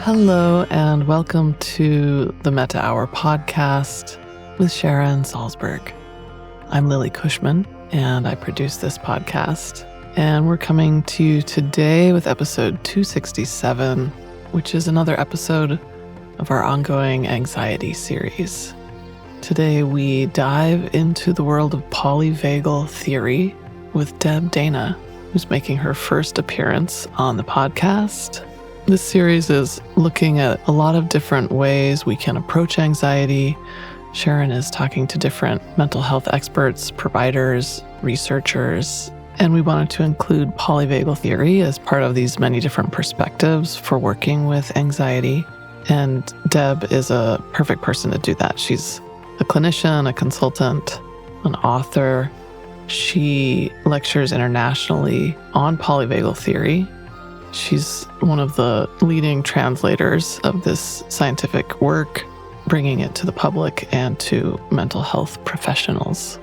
Hello, and welcome to the Metta Hour podcast with Sharon Salzberg. I'm Lily Cushman, and I produce this podcast. And we're coming to you today with episode 267, which is another episode of our ongoing anxiety series. Today, we dive into the world of polyvagal theory with Deb Dana, who's making her first appearance on the podcast. This series is looking at a lot of different ways we can approach anxiety. Sharon is talking to different mental health experts, providers, researchers, and we wanted to include polyvagal theory as part of these many different perspectives for working with anxiety. And Deb is a perfect person to do that. She's a clinician, a consultant, an author. She lectures internationally on polyvagal theory. She's one of the leading translators of this scientific work, bringing it to the public and to mental health professionals.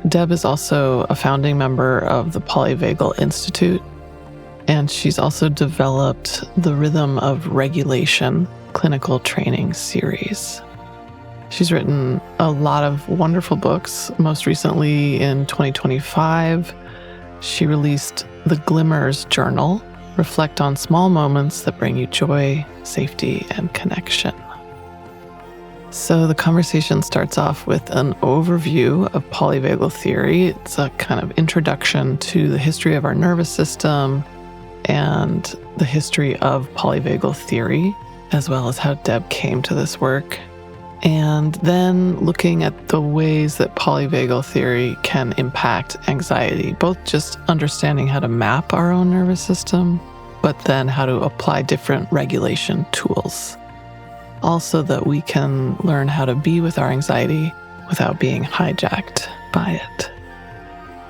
Deb is also a founding member of the Polyvagal Institute, and she's also developed the Rhythm of Regulation clinical training series. She's written a lot of wonderful books. Most recently in 2025, she released the Glimmers Journal, Reflect on Small Moments That Bring You Joy, Safety, and Connection. So the conversation starts off with an overview of polyvagal theory. It's a kind of introduction to the history of our nervous system and the history of polyvagal theory, as well as how Deb came to this work. And then looking at the ways that polyvagal theory can impact anxiety, both just understanding how to map our own nervous system, but then how to apply different regulation tools. Also that we can learn how to be with our anxiety without being hijacked by it.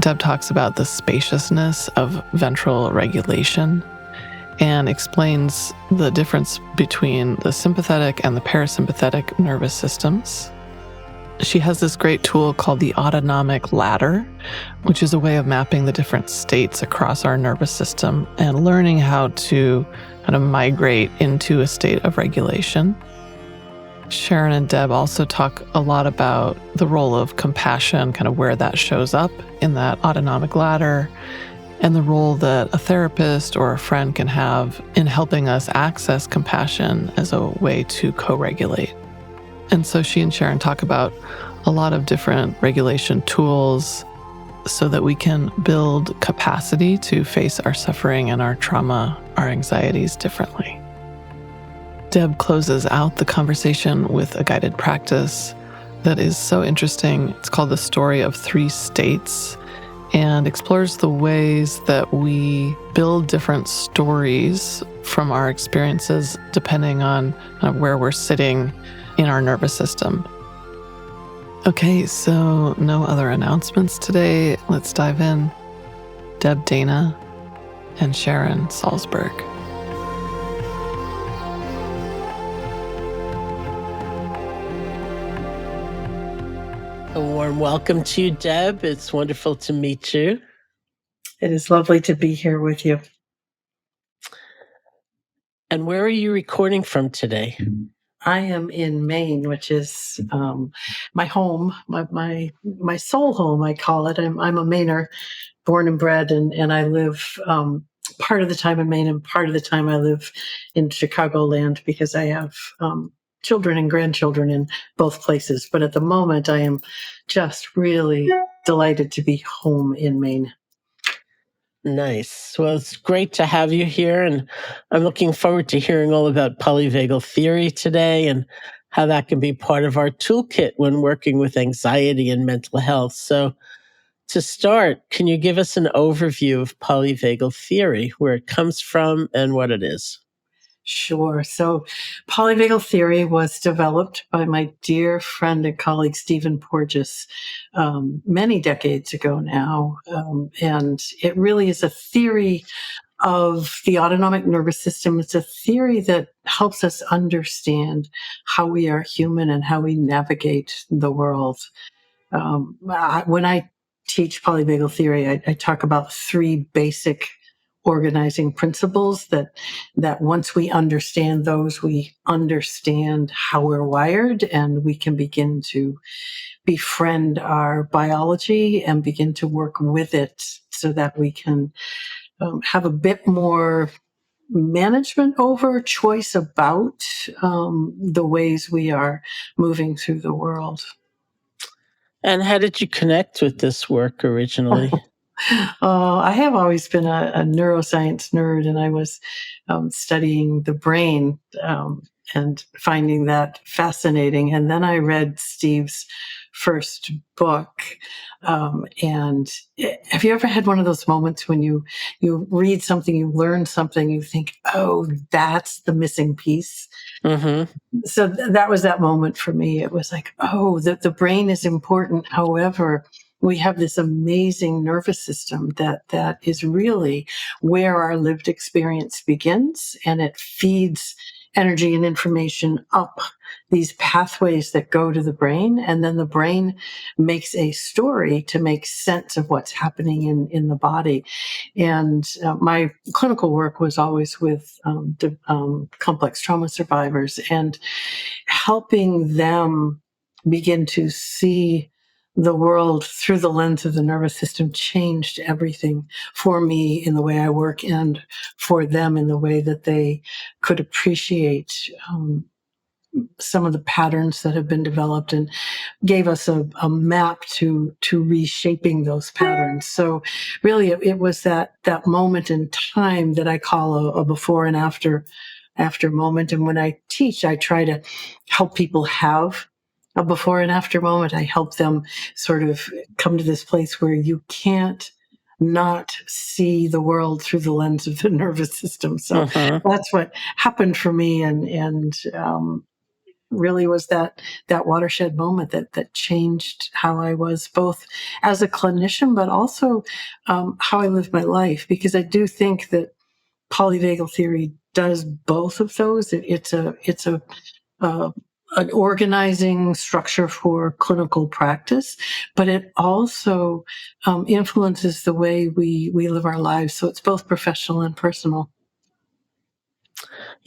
Deb talks about the spaciousness of ventral regulation and explains the difference between the sympathetic and the parasympathetic nervous systems. She has this great tool called the autonomic ladder, which is a way of mapping the different states across our nervous system and learning how to kind of migrate into a state of regulation. Sharon and Deb also talk a lot about the role of compassion, kind of where that shows up in that autonomic ladder, and the role that a therapist or a friend can have in helping us access compassion as a way to co-regulate. And so she and Sharon talk about a lot of different regulation tools so that we can build capacity to face our suffering and our trauma, our anxieties differently. Deb closes out the conversation with a guided practice that is so interesting. It's called The Story of Three States, and explores the ways that we build different stories from our experiences depending on where we're sitting in our nervous system. Okay, so no other announcements today. Let's dive in. Deb Dana and Sharon Salzberg. A warm welcome to you, Deb. It's wonderful to meet you. It is lovely to be here with you. And where are you recording from today? I am in Maine, which is my home, my soul home, I call it. I'm a Mainer, born and bred, and I live part of the time in Maine and part of the time I live in Chicagoland because I have children and grandchildren in both places. But at the moment, I am just really delighted to be home in Maine. Nice. Well, it's great to have you here, and I'm looking forward to hearing all about polyvagal theory today and how that can be part of our toolkit when working with anxiety and mental health. So to start, can you give us an overview of polyvagal theory, where it comes from and what it is? Sure. So polyvagal theory was developed by my dear friend and colleague, Stephen Porges, many decades ago now. And it really is a theory of the autonomic nervous system. It's a theory that helps us understand how we are human and how we navigate the world. When I teach polyvagal theory, I talk about three basic organizing principles that once we understand those, we understand how we're wired, and we can begin to befriend our biology and begin to work with it so that we can have a bit more management over choice about the ways we are moving through the world. And how did you connect with this work originally? I have always been a neuroscience nerd, and I was studying the brain and finding that fascinating. And then I read Steve's first book. And have you ever had one of those moments when you read something, you learn something, you think, oh, that's the missing piece? Mm-hmm. So that was that moment for me. It was like, oh, the brain is important. However, we have this amazing nervous system that is really where our lived experience begins, and it feeds energy and information up these pathways that go to the brain, and then the brain makes a story to make sense of what's happening in the body. And my clinical work was always with complex trauma survivors, and helping them begin to see the world through the lens of the nervous system changed everything for me in the way I work, and for them in the way that they could appreciate some of the patterns that have been developed, and gave us a map to reshaping those patterns. So really it was that moment in time that I call a before and after moment. And when I teach, I try to help people have a before and after moment. I help them sort of come to this place where you can't not see the world through the lens of the nervous system. So that's what happened for me, and really was that watershed moment that changed how I was, both as a clinician, but also how I live my life. Because I do think that polyvagal theory does both of those. It's an organizing structure for clinical practice, but it also influences the way we live our lives. So it's both professional and personal.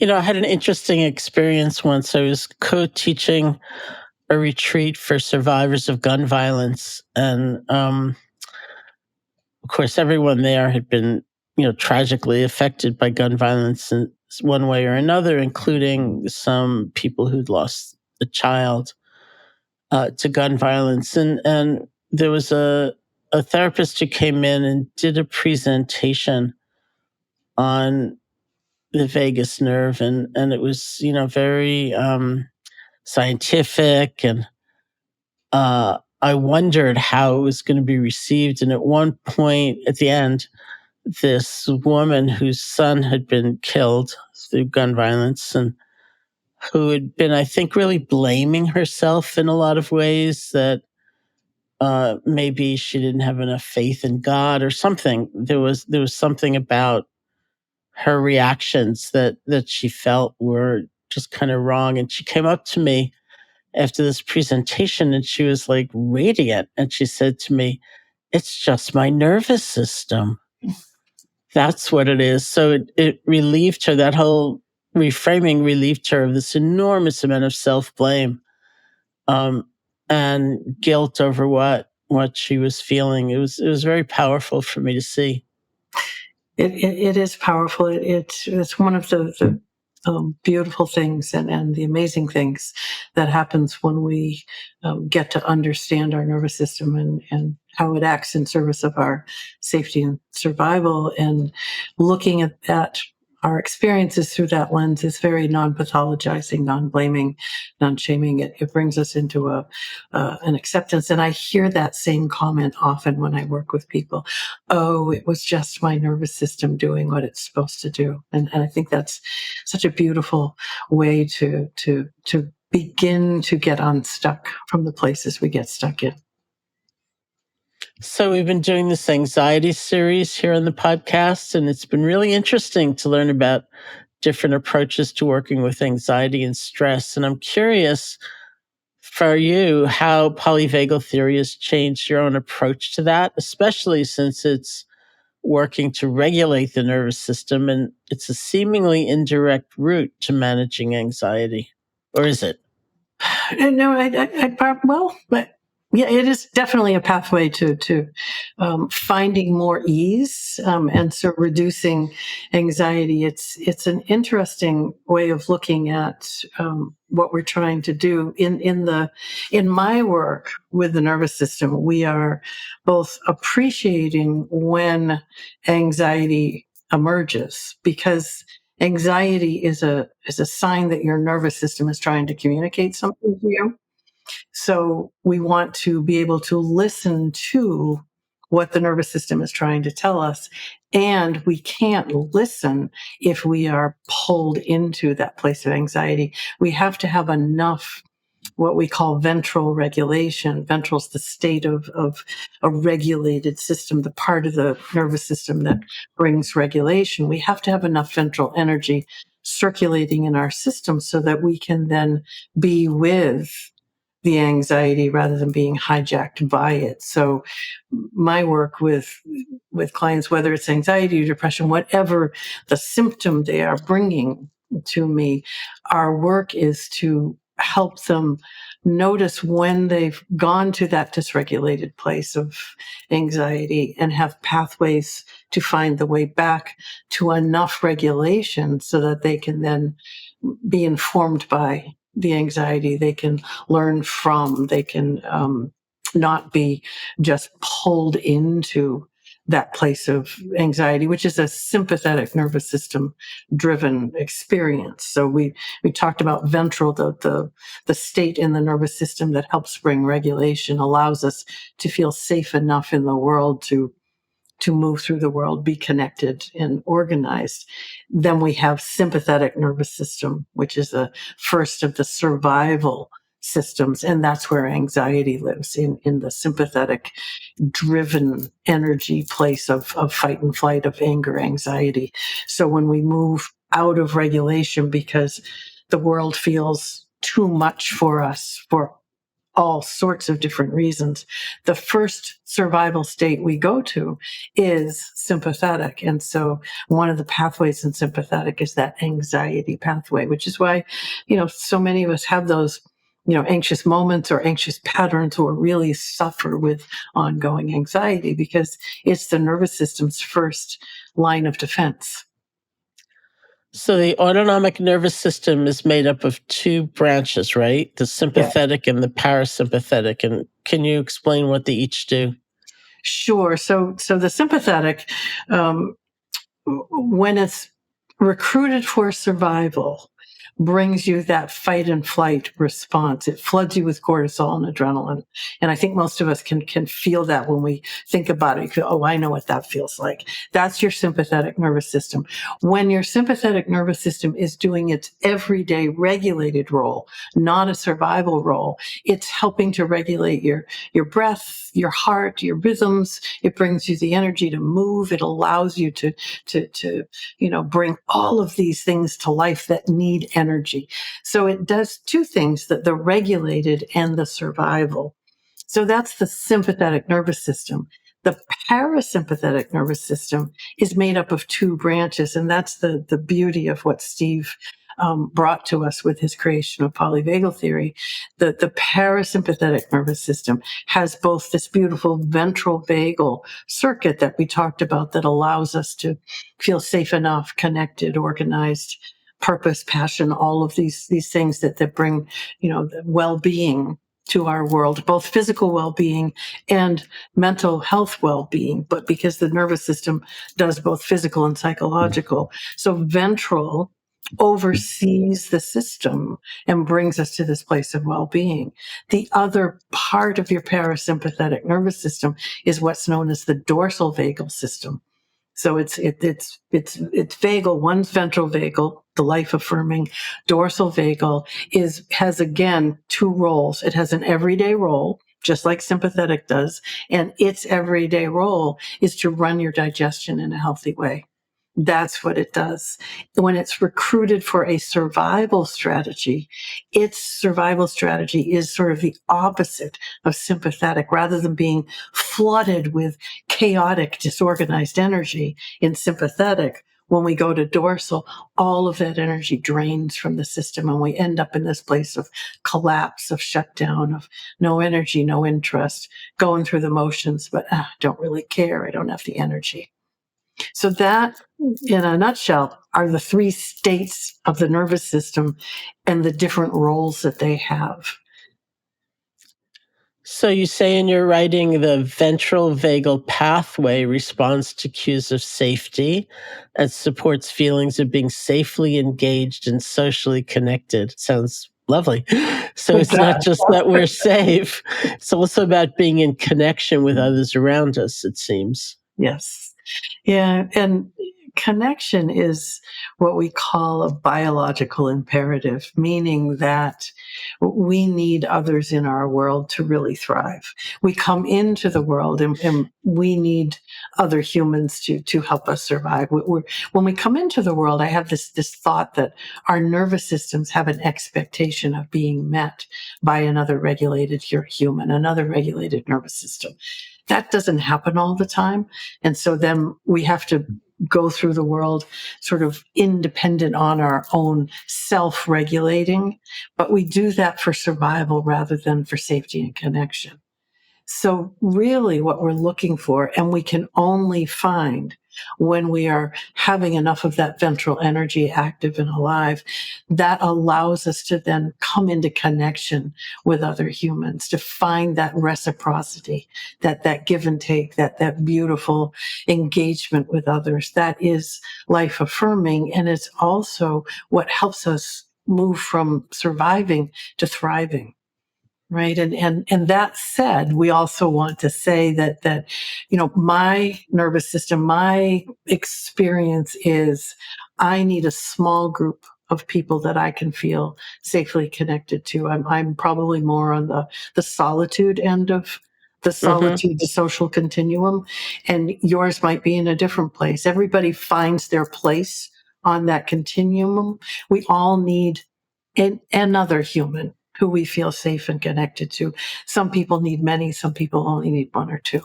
I had an interesting experience once. I was co-teaching a retreat for survivors of gun violence. And of course, everyone there had been, tragically affected by gun violence in one way or another, including some people who'd lost a child to gun violence. And there was a therapist who came in and did a presentation on the vagus nerve. And it was, very scientific, and I wondered how it was going to be received. And at one point at the end, this woman whose son had been killed through gun violence, and who had been, I think, really blaming herself in a lot of ways, that maybe she didn't have enough faith in God or something. There was something about her reactions that she felt were just kind of wrong. And she came up to me after this presentation, and she was like radiant, and she said to me, "It's just my nervous system. That's what it is." So it relieved her. That whole reframing relieved her of this enormous amount of self-blame and guilt over what she was feeling. It was very powerful for me to see. It is powerful. It's one of the beautiful things and the amazing things that happens when we get to understand our nervous system and how it acts in service of our safety and survival. And looking at our experiences through that lens is very non-pathologizing, non-blaming, non-shaming. It brings us into an acceptance. And I hear that same comment often when I work with people. Oh, it was just my nervous system doing what it's supposed to do. And I think that's such a beautiful way to begin to get unstuck from the places we get stuck in. So we've been doing this anxiety series here on the podcast, and it's been really interesting to learn about different approaches to working with anxiety and stress. And I'm curious for you how polyvagal theory has changed your own approach to that, especially since it's working to regulate the nervous system, and it's a seemingly indirect route to managing anxiety. Or is it? No, well, but yeah, it is definitely a pathway to finding more ease, and so reducing anxiety. It's an interesting way of looking at what we're trying to do in my work with the nervous system. We are both appreciating when anxiety emerges, because anxiety is a sign that your nervous system is trying to communicate something to you. So we want to be able to listen to what the nervous system is trying to tell us. And we can't listen if we are pulled into that place of anxiety. We have to have enough what we call ventral regulation. Ventral is the state of a regulated system, the part of the nervous system that brings regulation. We have to have enough ventral energy circulating in our system so that we can then be with the anxiety rather than being hijacked by it. So my work with clients, whether it's anxiety or depression, whatever the symptom they are bringing to me, our work is to help them notice when they've gone to that dysregulated place of anxiety and have pathways to find the way back to enough regulation so that they can then be informed by the anxiety, they can learn from, they can not be just pulled into that place of anxiety, which is a sympathetic nervous system driven experience. So we talked about ventral, the state in the nervous system that helps bring regulation, allows us to feel safe enough in the world to move through the world, be connected and organized. Then we have sympathetic nervous system, which is the first of the survival systems. And that's where anxiety lives, in the sympathetic driven energy place of fight and flight, of anger, anxiety. So when we move out of regulation because the world feels too much for us, for all sorts of different reasons, the first survival state we go to is sympathetic. And so one of the pathways in sympathetic is that anxiety pathway, which is why, so many of us have those, anxious moments or anxious patterns, or really suffer with ongoing anxiety, because it's the nervous system's first line of defense. So the autonomic nervous system is made up of two branches, right? The sympathetic and the parasympathetic. And can you explain what they each do? Sure. So the sympathetic, when it's recruited for survival, brings you that fight and flight response. It floods you with cortisol and adrenaline. And I think most of us can feel that when we think about it. You feel, oh, I know what that feels like. That's your sympathetic nervous system. When your sympathetic nervous system is doing its everyday regulated role, not a survival role, it's helping to regulate your breath, your heart, your rhythms. It brings you the energy to move. It allows you to bring all of these things to life that need energy. So it does two things, the regulated and the survival. So that's the sympathetic nervous system. The parasympathetic nervous system is made up of two branches, and that's the beauty of what Steve brought to us with his creation of polyvagal theory. The parasympathetic nervous system has both this beautiful ventral vagal circuit that we talked about that allows us to feel safe enough, connected, organized, purpose, passion, all of these things that bring, well-being to our world, both physical well-being and mental health well-being, but because the nervous system does both physical and psychological. So ventral oversees the system and brings us to this place of well-being. The other part of your parasympathetic nervous system is what's known as the dorsal vagal system. So it's vagal. One's ventral vagal, the life affirming. Dorsal vagal has again two roles. It has an everyday role, just like sympathetic does, and its everyday role is to run your digestion in a healthy way. That's what it does. When it's recruited for a survival strategy, its survival strategy is sort of the opposite of sympathetic. Rather than being flooded with chaotic, disorganized energy in sympathetic, when we go to dorsal, all of that energy drains from the system and we end up in this place of collapse, of shutdown, of no energy, no interest, going through the motions, but don't really care. I don't have the energy. So that, in a nutshell, are the three states of the nervous system and the different roles that they have. So you say in your writing the ventral vagal pathway responds to cues of safety and supports feelings of being safely engaged and socially connected. Sounds lovely. So it's not just that we're safe, it's also about being in connection with others around us, it seems. Yes. Yeah. And connection is what we call a biological imperative, meaning that we need others in our world to really thrive. We come into the world and we need other humans to help us survive. When we come into the world, I have this thought that our nervous systems have an expectation of being met by another regulated human, another regulated nervous system. That doesn't happen all the time. And so then we have to go through the world sort of independent on our own, self-regulating. But we do that for survival rather than for safety and connection. So really what we're looking for, and we can only find when we are having enough of that ventral energy active and alive, that allows us to then come into connection with other humans, to find that reciprocity, that give and take, that beautiful engagement with others. That is life affirming. And it's also what helps us move from surviving to thriving. Right. And that said, we also want to say that, my nervous system, my experience is I need a small group of people that I can feel safely connected to. I'm probably more on the solitude end of the solitude, the social continuum, and yours might be in a different place. Everybody finds their place on that continuum. We all need another human who we feel safe and connected to. Some people need many, some people only need one or two.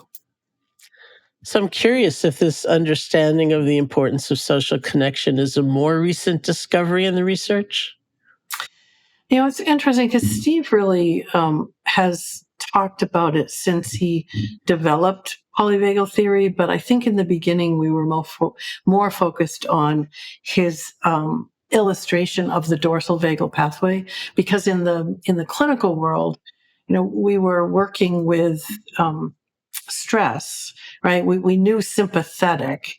So I'm curious if this understanding of the importance of social connection is a more recent discovery in the research? It's interesting because Steve really has talked about it since he developed polyvagal theory, but I think in the beginning we were more focused on his illustration of the dorsal vagal pathway, because in the clinical world, we were working with stress, right? We knew sympathetic,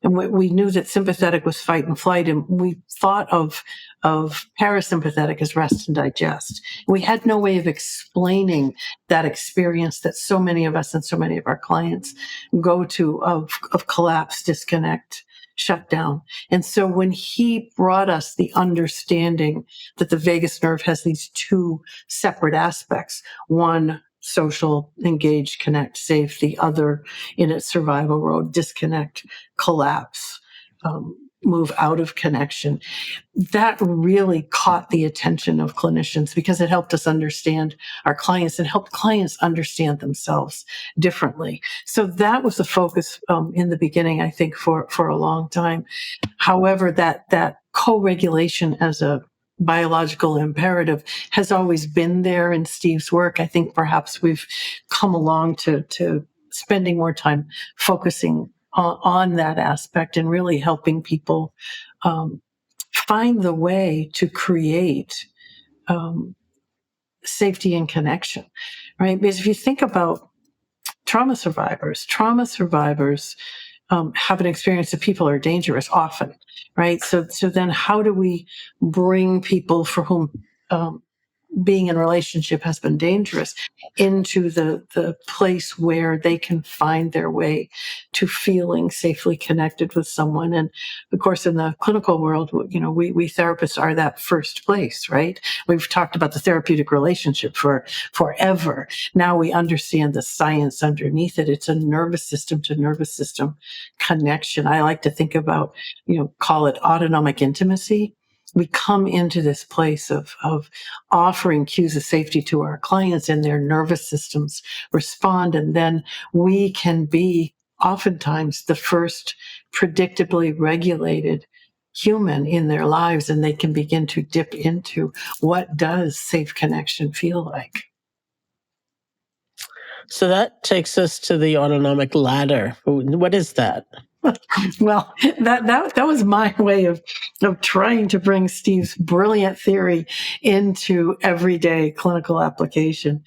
and we knew that sympathetic was fight and flight, and we thought of parasympathetic as rest and digest. We had no way of explaining that experience that so many of us and so many of our clients go to of collapse, disconnect, shut down. And so when he brought us the understanding that the vagus nerve has these two separate aspects, one social, engage, connect, safe, the other in its survival mode, disconnect, collapse, move out of connection. That really caught the attention of clinicians because it helped us understand our clients and helped clients understand themselves differently. So that was the focus in the beginning, I think, for a long time. However, that co-regulation as a biological imperative has always been there in Steve's work. I think perhaps we've come along to spending more time focusing on that aspect and really helping people find the way to create safety and connection, right? Because if you think about trauma survivors have an experience that people are dangerous often, right? So then how do we bring people for whom being in a relationship has been dangerous, into the place where they can find their way to feeling safely connected with someone. And of course, in the clinical world, we therapists are that first place, right? We've talked about the therapeutic relationship for forever. Now we understand the science underneath it. It's a nervous system to nervous system connection. I like to think about, call it autonomic intimacy. We come into this place of offering cues of safety to our clients, and their nervous systems respond. And then we can be oftentimes the first predictably regulated human in their lives, and they can begin to dip into what does safe connection feel like. So that takes us to the autonomic ladder. What is that? Well, that was my way of trying to bring Steve's brilliant theory into everyday clinical application.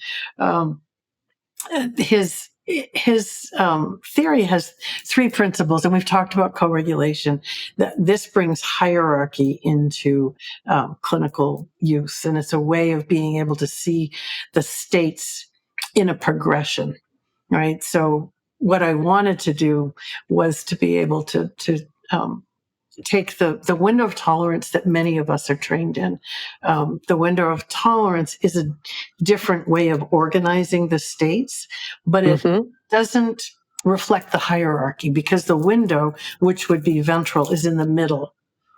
His theory has three principles, and we've talked about co-regulation. This brings hierarchy into clinical use, and it's a way of being able to see the states in a progression, right? So what I wanted to do was to be able to take the window of tolerance that many of us are trained in. The window of tolerance is a different way of organizing the states, but it doesn't reflect the hierarchy, because the window, which would be ventral, is in the middle,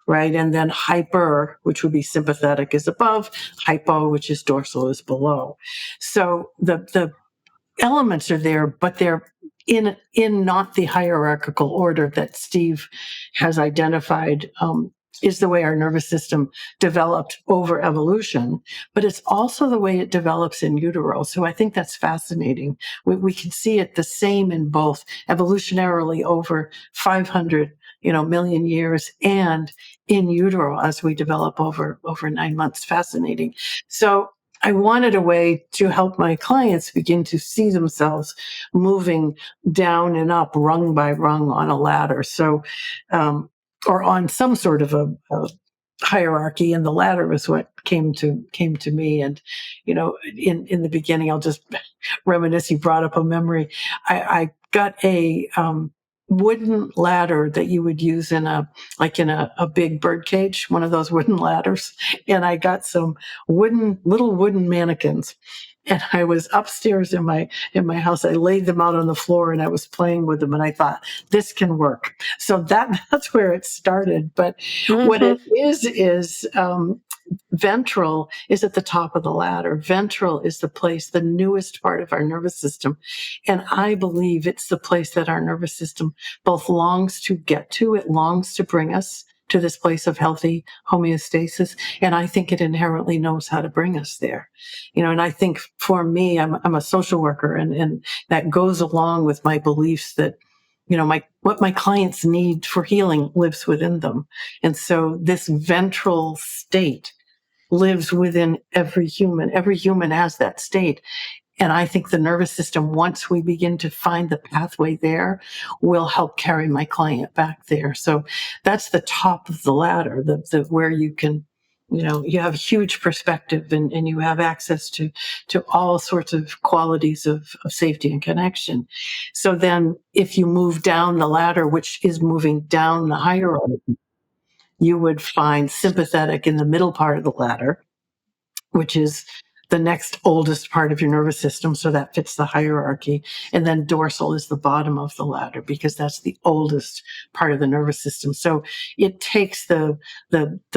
right? And then hyper, which would be sympathetic, is above. Hypo, which is dorsal, is below. So the elements are there, but they're in not the hierarchical order that Steve has identified is the way our nervous system developed over evolution, but it's also the way it develops in utero. So I think that's fascinating. We can see it the same in both evolutionarily over 500 million years, and in utero as we develop over 9 months. Fascinating. So I wanted a way to help my clients begin to see themselves moving down and up, rung by rung, on a ladder. So, or on some sort of a hierarchy, and the ladder is what came to me. And in the beginning, I'll just reminisce. You brought up a memory. I got a wooden ladder that you would use in a big bird cage, one of those wooden ladders. And I got some little wooden mannequins. And I was upstairs in my house. I laid them out on the floor, and I was playing with them, and I thought, this can work. So that's where it started. But what it is ventral is at the top of the ladder. Ventral is the newest part of our nervous system. And I believe it's the place that our nervous system both longs to get to. It longs to bring us to this place of healthy homeostasis. And I think it inherently knows how to bring us there. And I think for me, I'm a social worker, and that goes along with my beliefs that, what my clients need for healing lives within them. And so this ventral state lives within every human. Every human has that state. And I think the nervous system, once we begin to find the pathway there, will help carry my client back there. So that's the top of the ladder, the where you can, you have huge perspective, and you have access to all sorts of qualities of safety and connection. So then if you move down the ladder, which is moving down the hierarchy, you would find sympathetic in the middle part of the ladder, which is the next oldest part of your nervous system. So that fits the hierarchy. And then dorsal is the bottom of the ladder, because that's the oldest part of the nervous system. So it takes the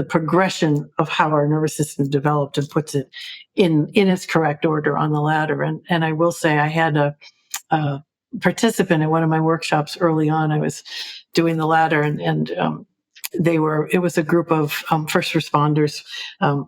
progression of how our nervous system developed and puts it in its correct order on the ladder. And I will say, I had a participant in one of my workshops early on. I was doing the ladder, and it was a group of first responders,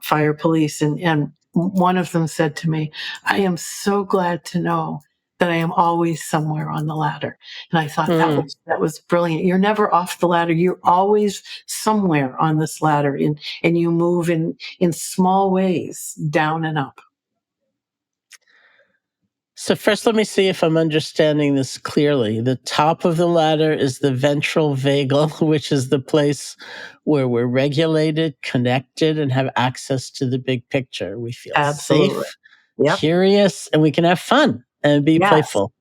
fire, police, and one of them said to me, "I am so glad to know that I am always somewhere on the ladder." And I thought that was brilliant. You're never off the ladder. You're always somewhere on this ladder, and you move in small ways down and up. So first, let me see if I'm understanding this clearly. The top of the ladder is the ventral vagal, which is the place where we're regulated, connected, and have access to the big picture. We feel Absolutely. safe, Yep. curious, and we can have fun and be Yes. playful.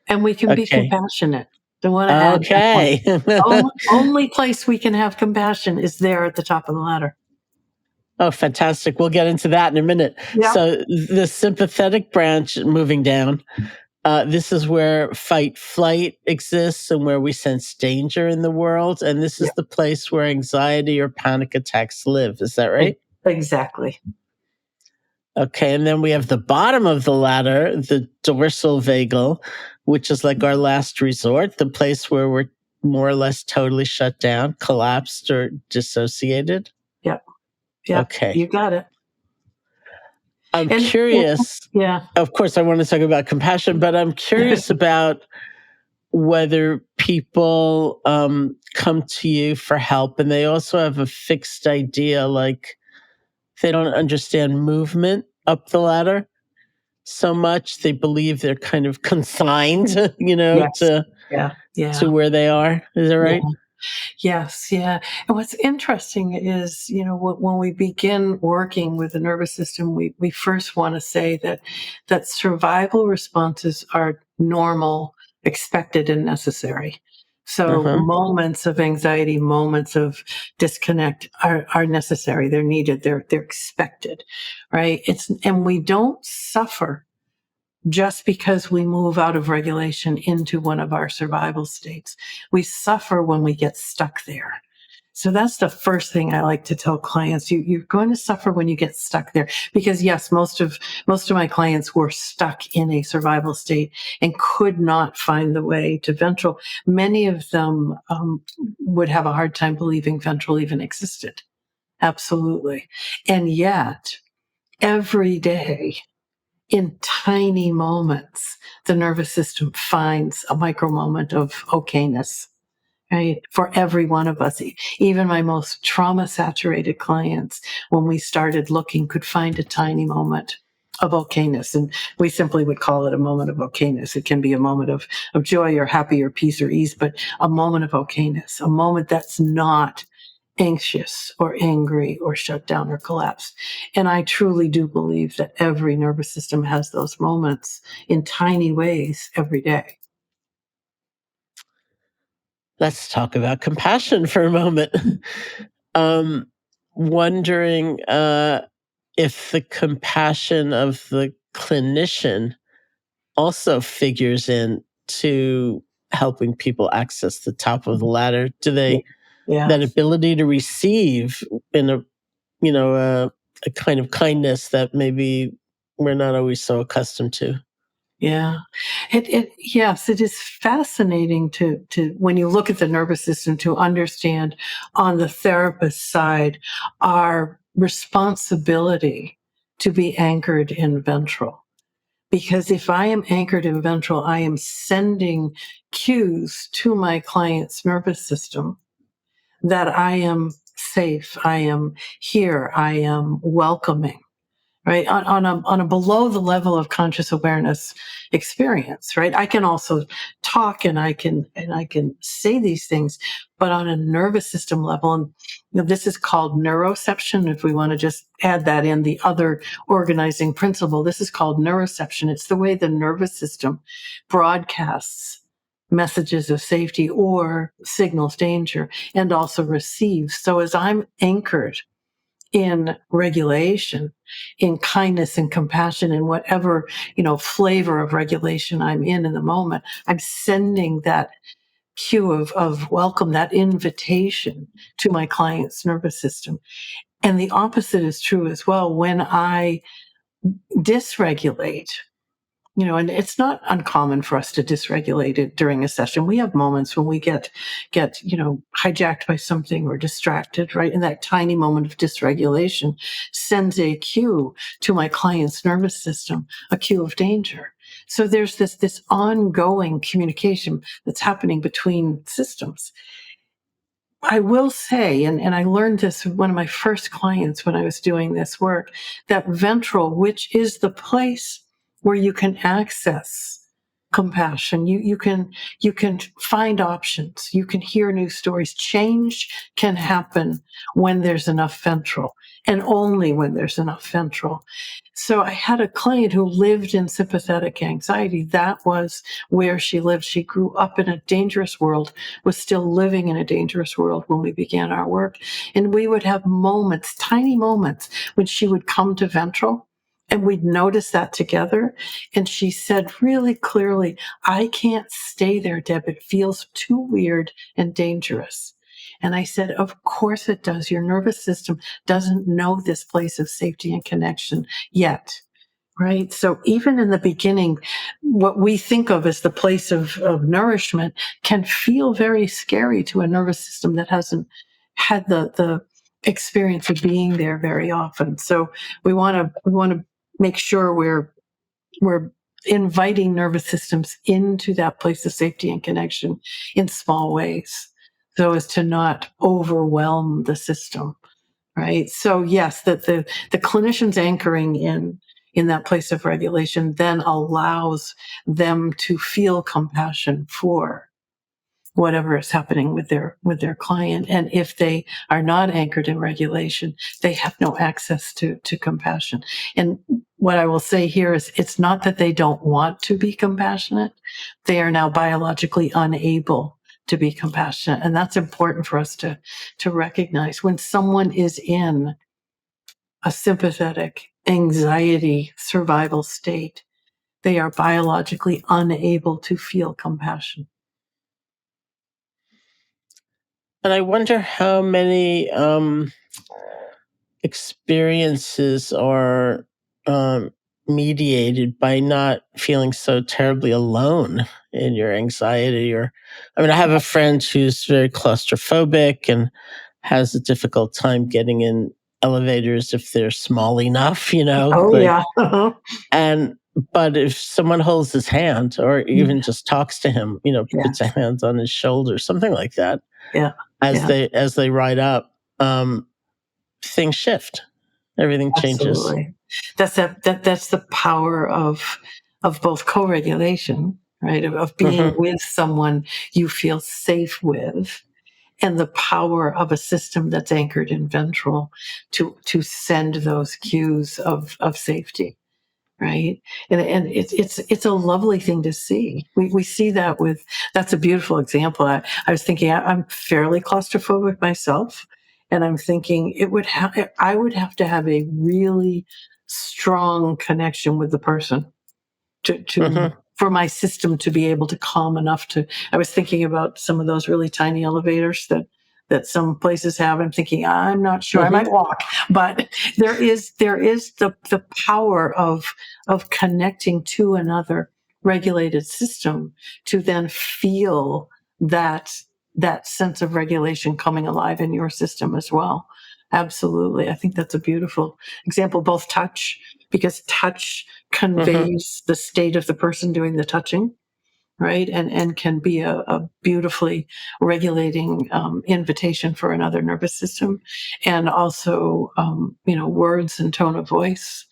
And we can be Okay. compassionate. Don't want to add that one. Okay. Only place we can have compassion is there at the top of the ladder. Oh, fantastic. We'll get into that in a minute. Yep. So the sympathetic branch moving down, this is where fight flight exists and where we sense danger in the world. And this is Yep. the place where anxiety or panic attacks live. Is that right? Exactly. Okay. And then we have the bottom of the ladder, the dorsal vagal, which is like our last resort, the place where we're more or less totally shut down, collapsed, or dissociated. Yep. Yep. Okay. You got it. I'm And curious. yeah. Of course, I want to talk about compassion, but I'm curious about whether people come to you for help and they also have a fixed idea, like they don't understand movement up the ladder so much. They believe they're kind of consigned, Yes. to Yeah. where they are. Is that right? Yeah. Yes, yeah. And what's interesting is, when we begin working with the nervous system, we first want to say that survival responses are normal, expected, and necessary. So Uh-huh. moments of anxiety, moments of disconnect are necessary. They're needed. They're expected, right? And we don't suffer just because we move out of regulation into one of our survival states. We suffer when we get stuck there. So that's the first thing I like to tell clients. You're going to suffer when you get stuck there, because yes, most of my clients were stuck in a survival state and could not find the way to ventral. Many of them would have a hard time believing ventral even existed. Absolutely. And yet every day, in tiny moments, the nervous system finds a micro moment of okayness, right? For every one of us. Even my most trauma saturated clients, when we started looking, could find a tiny moment of okayness. And we simply would call it a moment of okayness. It can be a moment of joy or happy or peace or ease, but a moment of okayness, a moment that's not anxious or angry or shut down or collapsed. And I truly do believe that every nervous system has those moments in tiny ways every day. Let's talk about compassion for a moment. um, Wondering if the compassion of the clinician also figures in to helping people access the top of the ladder. Do they Yeah. that ability to receive in a kind of kindness that maybe we're not always so accustomed to? Yeah. Yes, it is fascinating to when you look at the nervous system, to understand on the therapist side our responsibility to be anchored in ventral. Because if I am anchored in ventral, I am sending cues to my client's nervous system that I am safe, I am here, I am welcoming, right? On a below the level of conscious awareness experience, right? I can also talk and I can say these things, but on a nervous system level, and this is called neuroception. If we want to just add that in, the other organizing principle, this is called neuroception. It's the way the nervous system broadcasts messages of safety or signals danger, and also receives. So as I'm anchored in regulation, in kindness and compassion, in whatever, flavor of regulation I'm in the moment, I'm sending that cue of welcome, that invitation to my client's nervous system. And the opposite is true as well. When I dysregulate, and it's not uncommon for us to dysregulate it during a session. We have moments when we get hijacked by something or distracted, right? And that tiny moment of dysregulation sends a cue to my client's nervous system, a cue of danger. So there's this ongoing communication that's happening between systems. I will say, and I learned this with one of my first clients when I was doing this work, that ventral, which is the place where you can access compassion. You can find options. You can hear new stories. Change can happen when there's enough ventral, and only when there's enough ventral. So I had a client who lived in sympathetic anxiety. That was where she lived. She grew up in a dangerous world, was still living in a dangerous world when we began our work. And we would have moments, tiny moments, when she would come to ventral, and we'd notice that together. And she said really clearly, I can't stay there, Deb. It feels too weird and dangerous. And I said, of course it does. Your nervous system doesn't know this place of safety and connection yet. Right. So even in the beginning, what we think of as the place of nourishment can feel very scary to a nervous system that hasn't had the experience of being there very often. So we want to make sure we're inviting nervous systems into that place of safety and connection in small ways, so as to not overwhelm the system. Right. So yes, that the clinician's anchoring in that place of regulation then allows them to feel compassion for whatever is happening with their client. And if they are not anchored in regulation, they have no access to compassion. And what I will say here is, it's not that they don't want to be compassionate. They are now biologically unable to be compassionate. And that's important for us to recognize. When someone is in a sympathetic anxiety survival state, they are biologically unable to feel compassion. And I wonder how many experiences are mediated by not feeling so terribly alone in your anxiety. Or, I mean, I have a friend who's very claustrophobic and has a difficult time getting in elevators if they're small enough, Oh, yeah. But if someone holds his hand or even just talks to him, puts a Yes. hand on his shoulder, something like that, Yeah. as they ride up, things shift. Everything changes. Absolutely. That's the power of both co-regulation, right? Of being with someone you feel safe with, and the power of a system that's anchored in ventral to send those cues of safety. Right. And it's a lovely thing to see. We see that that's a beautiful example. I was thinking, I'm fairly claustrophobic myself. And I'm thinking I would have to have a really strong connection with the person for my system to be able to calm enough I was thinking about some of those really tiny elevators that some places have. I'm thinking, I'm not sure, I might walk, but there is the power of connecting to another regulated system to then feel that sense of regulation coming alive in your system as well. Absolutely. I think that's a beautiful example. Both touch, because touch conveys the state of the person doing the touching, right? And can be a beautifully regulating invitation for another nervous system, and also, words and tone of voice.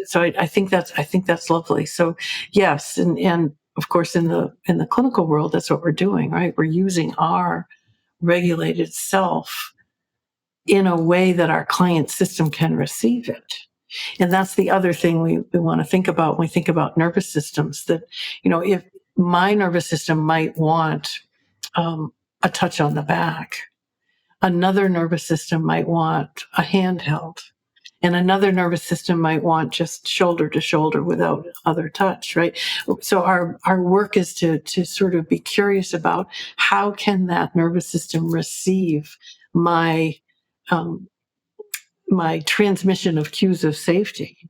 So I think that's lovely. So yes, and of course in the clinical world, that's what we're doing, right? We're using our regulated self in a way that our client system can receive it. And that's the other thing we want to think about when we think about nervous systems, that, if my nervous system might want a touch on the back, another nervous system might want a handheld, and another nervous system might want just shoulder to shoulder without other touch, right? So our work is to sort of be curious about how can that nervous system receive my my transmission of cues of safety,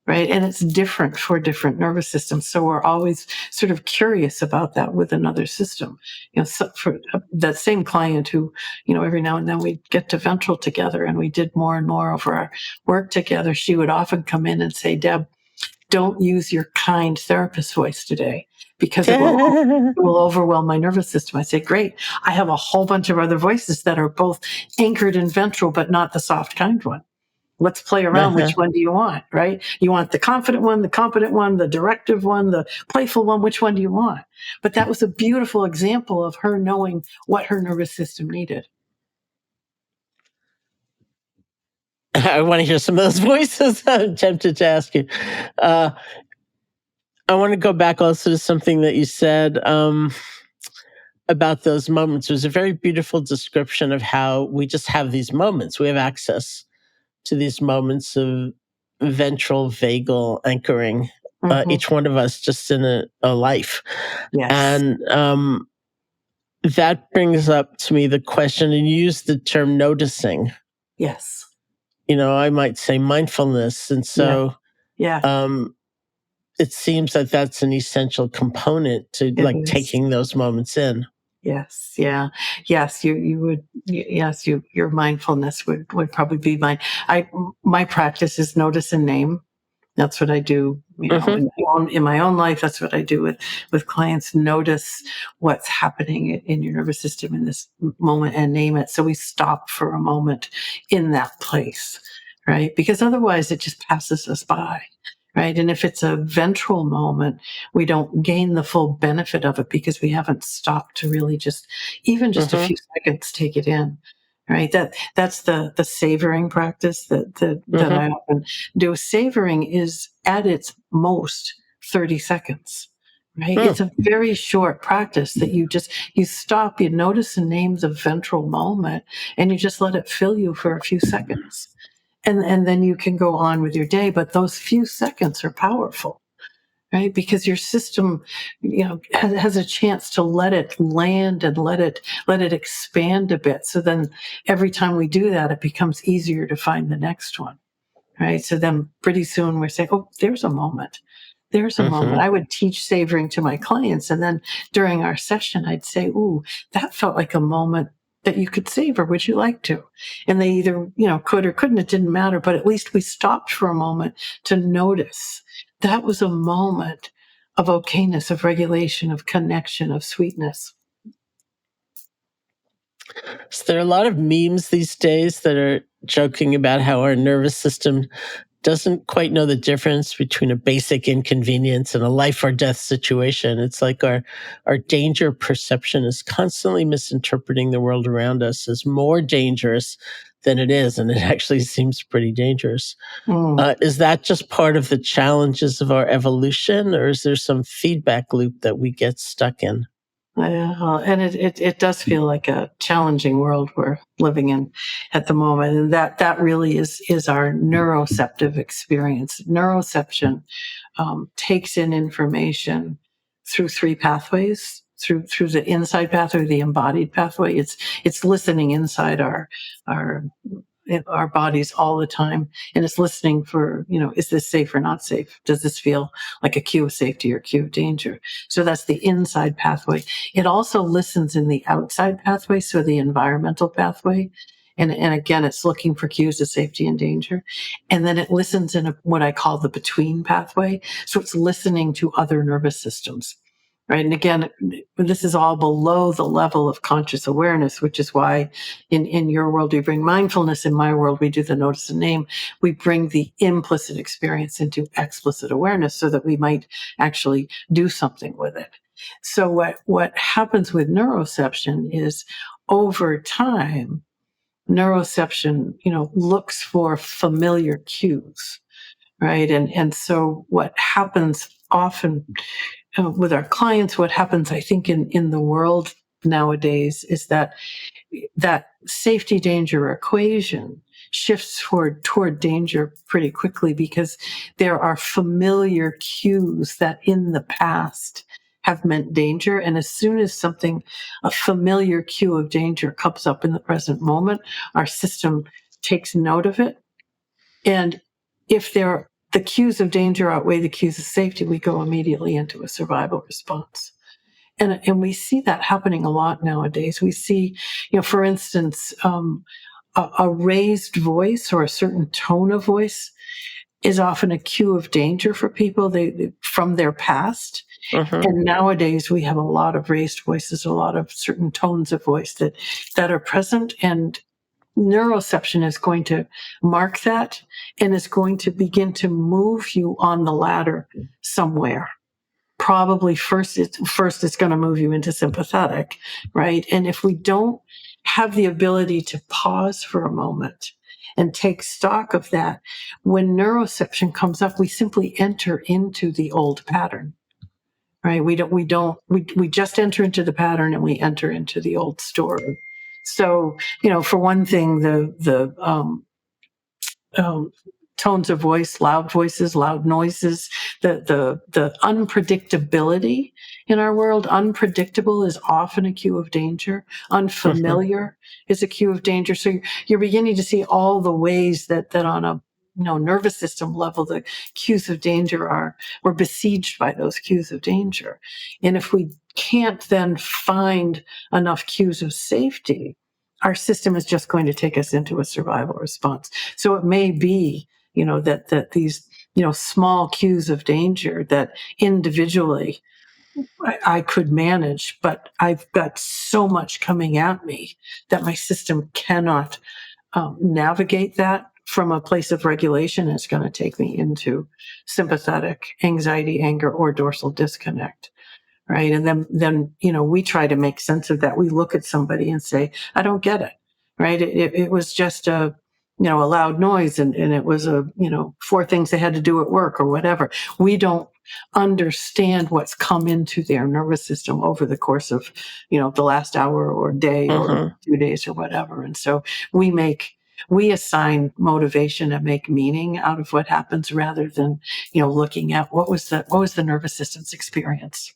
right? And it's different for different nervous systems. So we're always sort of curious about that with another system. So for that same client who, every now and then we get to ventral together and we did more and more of our work together, she would often come in and say, Deb, don't use your kind therapist voice today because it will overwhelm my nervous system. I say, great. I have a whole bunch of other voices that are both anchored in ventral, but not the soft, kind one. Let's play around. Which one do you want, right? You want the confident one, the competent one, the directive one, the playful one. Which one do you want? But that was a beautiful example of her knowing what her nervous system needed. I want to hear some of those voices. I'm tempted to ask you. I want to go back also to something that you said about those moments. It was a very beautiful description of how we just have these moments. We have access to these moments of ventral vagal anchoring, each one of us just in a life. Yes. And that brings up to me the question, and you used the term noticing. Yes. I might say mindfulness. And so it seems that that's an essential component to taking those moments in. Yes. Yeah. Yes. You would. Yes. Your mindfulness would probably be mine. My practice is notice and name. That's what I do. In my own life. That's what I do with clients. Notice what's happening in your nervous system in this moment and name it. So we stop for a moment in that place, right? Because otherwise, it just passes us by. Right. And if it's a ventral moment, we don't gain the full benefit of it because we haven't stopped to really just a few seconds take it in. Right. That's the savoring practice that I often do. Savoring is at its most 30 seconds. Right. It's a very short practice that you stop, you notice and name the ventral moment, and you just let it fill you for a few seconds. And then you can go on with your day. But those few seconds are powerful, right? Because your system, has a chance to let it land and let it expand a bit. So then every time we do that, it becomes easier to find the next one, right? So then pretty soon we're saying, oh, there's a moment. There's a moment. I would teach savoring to my clients. And then during our session, I'd say, ooh, that felt like a moment that you could savor. Would you like to? And they either, could or couldn't. It didn't matter. But at least we stopped for a moment to notice. That was a moment of okayness, of regulation, of connection, of sweetness. So there are a lot of memes these days that are joking about how our nervous system doesn't quite know the difference between a basic inconvenience and a life or death situation. It's like our danger perception is constantly misinterpreting the world around us as more dangerous than it is, and it actually seems pretty dangerous. Is that just part of the challenges of our evolution, or is there some feedback loop that we get stuck in? And it does feel like a challenging world we're living in at the moment. And that really is our neuroceptive experience. Neuroception takes in information through three pathways, through the inside pathway, the embodied pathway. It's listening inside our bodies all the time, and it's listening for, is this safe or not safe? Does this feel like a cue of safety or cue of danger? So that's the inside pathway. It also listens in the outside pathway, so the environmental pathway. And again, it's looking for cues of safety and danger. And then it listens in what I call the between pathway. So it's listening to other nervous systems. Right. And again, this is all below the level of conscious awareness, which is why in your world, we bring mindfulness. In my world, we do the notice and name. We bring the implicit experience into explicit awareness so that we might actually do something with it. So what happens with neuroception is over time, neuroception, looks for familiar cues. Right. And so what happens often with our clients, what happens, I think, in the world nowadays is that safety danger equation shifts toward danger pretty quickly because there are familiar cues that in the past have meant danger. And as soon as a familiar cue of danger comes up in the present moment, our system takes note of it. And if the cues of danger outweigh the cues of safety, we go immediately into a survival response. And we see that happening a lot nowadays. We see, for instance, a raised voice or a certain tone of voice is often a cue of danger for people from their past. And nowadays we have a lot of raised voices, a lot of certain tones of voice that are present. And neuroception is going to mark that, and it's going to begin to move you on the ladder somewhere. Probably first it's going to move you into sympathetic, right? And if we don't have the ability to pause for a moment and take stock of that, when neuroception comes up, we simply enter into the old pattern, right? We just enter into the pattern, and we enter into the old story. So, for one thing, the tones of voice, loud voices, loud noises, the unpredictability in our world. Unpredictable is often a cue of danger. Unfamiliar is a cue of danger. So you're beginning to see all the ways that on a nervous system level, the cues of danger we're besieged by those cues of danger. And if we can't then find enough cues of safety, our system is just going to take us into a survival response. So it may be, that these, small cues of danger that individually I could manage, but I've got so much coming at me that my system cannot navigate that from a place of regulation. It's going to take me into sympathetic anxiety, anger, or dorsal disconnect. Right. And then, we try to make sense of that. We look at somebody and say, I don't get it. Right. It was just a loud noise, and it was 4 things they had to do at work or whatever. We don't understand what's come into their nervous system over the course of, the last hour or day or 2 days or whatever. And so we assign motivation and make meaning out of what happens, rather than, looking at what was the nervous system's experience.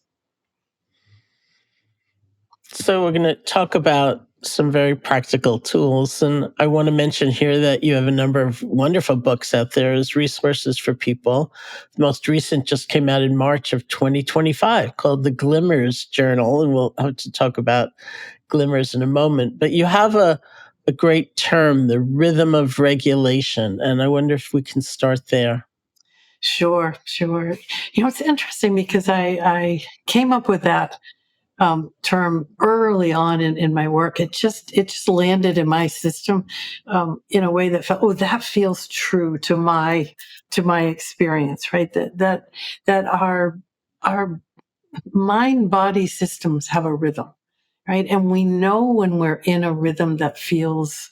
So we're going to talk about some very practical tools. And I want to mention here that you have a number of wonderful books out there as resources for people. The most recent just came out in March of 2025 called the Glimmers Journal. And we'll have to talk about Glimmers in a moment. But you have a great term, the rhythm of regulation. And I wonder if we can start there. Sure. It's interesting because I came up with that term early on in my work. It just landed in my system in a way that felt, that feels true to my experience, right? That our mind body systems have a rhythm, right? And we know when we're in a rhythm that feels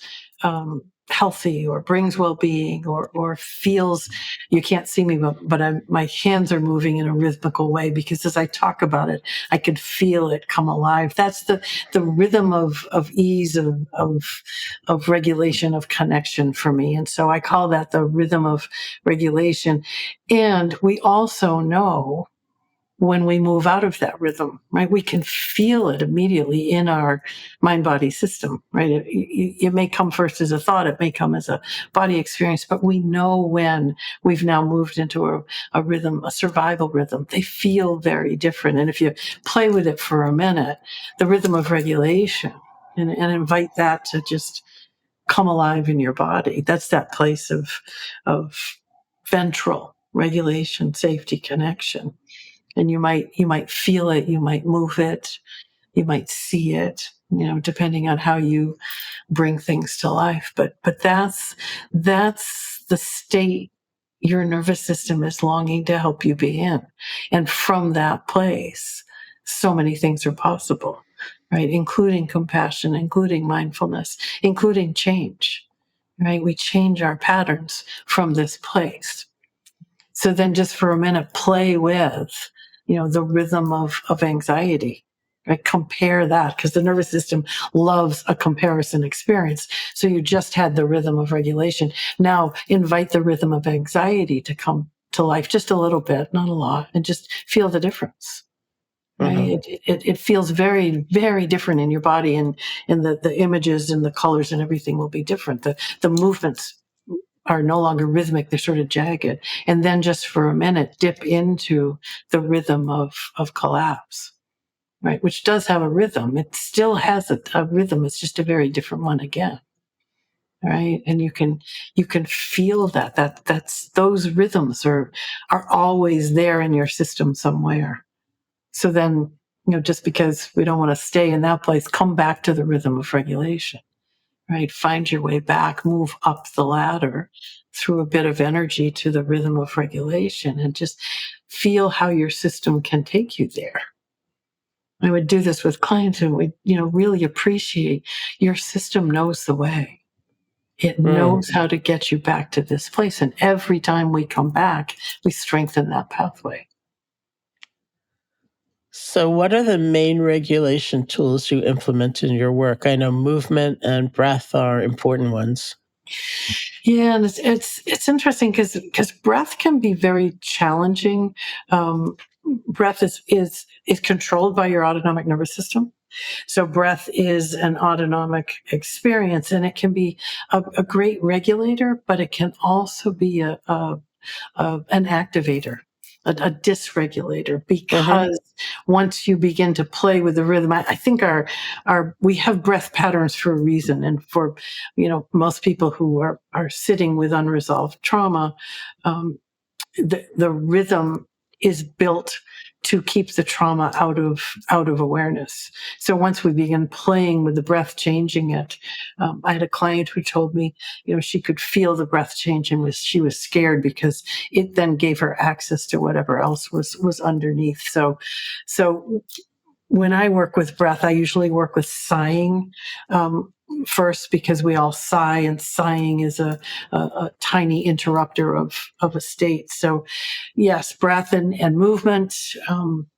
healthy or brings well-being or feels, you can't see me, but my hands are moving in a rhythmical way, because as I talk about it, I could feel it come alive. That's the rhythm of ease, of regulation, of connection for me. And so I call that the rhythm of regulation. And we also know when we move out of that rhythm, right? We can feel it immediately in our mind-body system, right? It may come first as a thought, it may come as a body experience, but we know when we've now moved into a rhythm, a survival rhythm. They feel very different. And if you play with it for a minute, the rhythm of regulation, and invite that to just come alive in your body. That's that place of ventral regulation, safety, connection. And you might feel it, you might move it, you might see it, depending on how you bring things to life. But that's the state your nervous system is longing to help you be in. And from that place, so many things are possible, right? Including compassion, including mindfulness, including change, right? We change our patterns from this place. So then just for a minute, play with, the rhythm of anxiety, right? Compare that, because the nervous system loves a comparison experience. So you just had the rhythm of regulation. Now invite the rhythm of anxiety to come to life just a little bit, not a lot, and just feel the difference. Right? It feels very, very different in your body, and the images and the colors and everything will be different. The movements are no longer rhythmic, they're sort of jagged. And then just for a minute, dip into the rhythm of collapse, right? Which does have a rhythm. It still has a rhythm. It's just a very different one again. Right. And you can feel that's those rhythms are always there in your system somewhere. So then, just because we don't want to stay in that place, come back to the rhythm of regulation. right? Find your way back, move up the ladder through a bit of energy to the rhythm of regulation, and just feel how your system can take you there. I would do this with clients who would, really appreciate your system knows the way. It knows how to get you back to this place. And every time we come back, we strengthen that pathway. So, what are the main regulation tools you implement in your work? I know movement and breath are important ones. Yeah, and it's interesting because breath can be very challenging. Breath is controlled by your autonomic nervous system. So breath is an autonomic experience, and it can be a great regulator, but it can also be an activator, a dysregulator, because once you begin to play with the rhythm, I think we have breath patterns for a reason. And for, most people who are sitting with unresolved trauma, the rhythm is built to keep the trauma out of awareness. So once we begin playing with the breath, changing it, I had a client who told me, she could feel the breath change, and she was scared because it then gave her access to whatever else was underneath. So when I work with breath, I usually work with sighing first, because we all sigh, and sighing is a tiny interrupter of a state. So yes, breath and movement,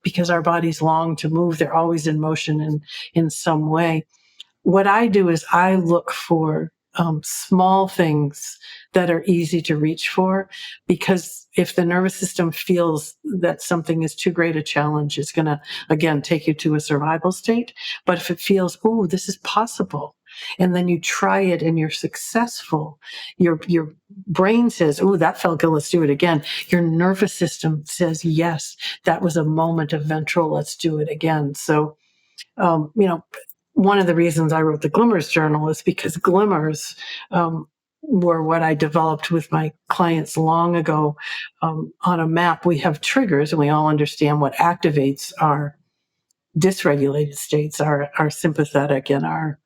because our bodies long to move. They're always in motion in some way. What I do is I look for small things that are easy to reach for, because if the nervous system feels that something is too great a challenge, it's going to, again, take you to a survival state. But if it feels, oh, this is possible, and then you try it and you're successful, your brain says, oh, that felt good, let's do it again. Your nervous system says, yes, that was a moment of ventral, let's do it again. So, one of the reasons I wrote the Glimmers Journal is because glimmers were what I developed with my clients long ago. On a map, we have triggers, and we all understand what activates our dysregulated states, our sympathetic and our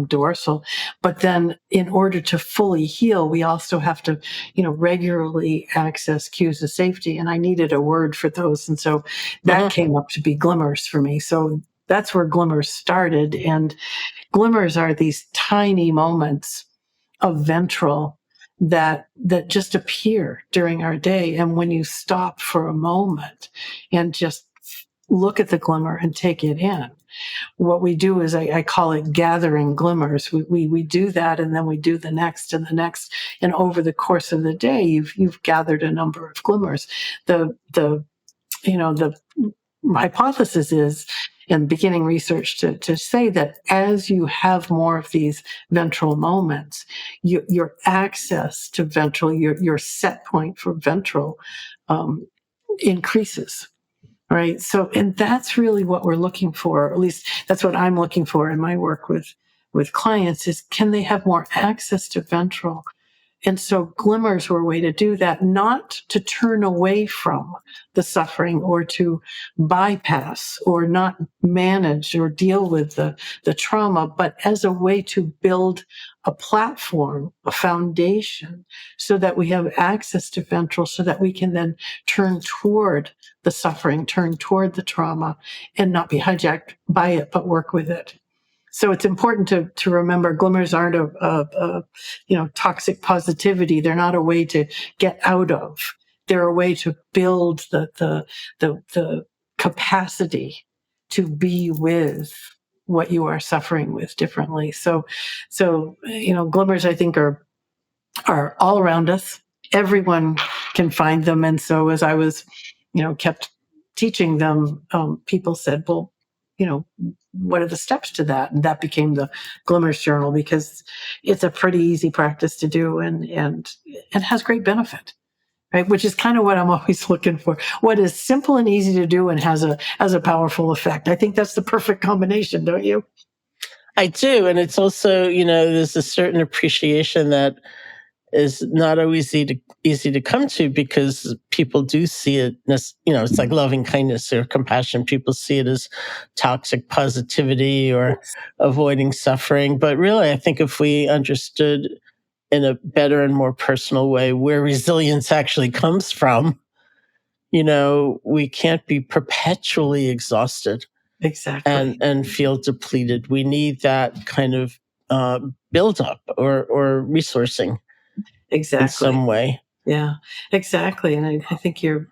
dorsal. But then in order to fully heal, we also have to, regularly access cues of safety. And I needed a word for those. And so that came up to be glimmers for me. So that's where glimmers started. And glimmers are these tiny moments of ventral that just appear during our day. And when you stop for a moment and just look at the glimmer and take it in, what we do is I call it gathering glimmers. We do that, and then we do the next and the next. And over the course of the day, you've gathered a number of glimmers. The hypothesis is, in beginning research, to say that as you have more of these ventral moments, your access to ventral, your set point for ventral, increases. Right. So, and that's really what we're looking for, or at least that's what I'm looking for in my work with clients, is can they have more access to ventral? And so glimmers were a way to do that, not to turn away from the suffering or to bypass or not manage or deal with the trauma, but as a way to build a platform, a foundation, so that we have access to ventral, so that we can then turn toward the suffering, turn toward the trauma, and not be hijacked by it, but work with it. So it's important to remember glimmers aren't a toxic positivity. They're not a way to get out of. They're a way to build the capacity to be with what you are suffering with differently. So glimmers, I think, are all around us. Everyone can find them. And so as I was, kept teaching them, people said, well, what are the steps to that? And that became the Glimmers Journal, because it's a pretty easy practice to do, and it has great benefit, right? Which is kind of what I'm always looking for. What is simple and easy to do and has a powerful effect. I think that's the perfect combination, don't you? I do. And it's also, there's a certain appreciation that is not always easy to come to, because people do see it, it's like loving kindness or compassion. People see it as toxic positivity or Yes. avoiding suffering. But really, I think if we understood in a better and more personal way where resilience actually comes from, we can't be perpetually exhausted Exactly. and feel depleted. We need that kind of build up or resourcing in Exactly. some way. Yeah, exactly. And I think you're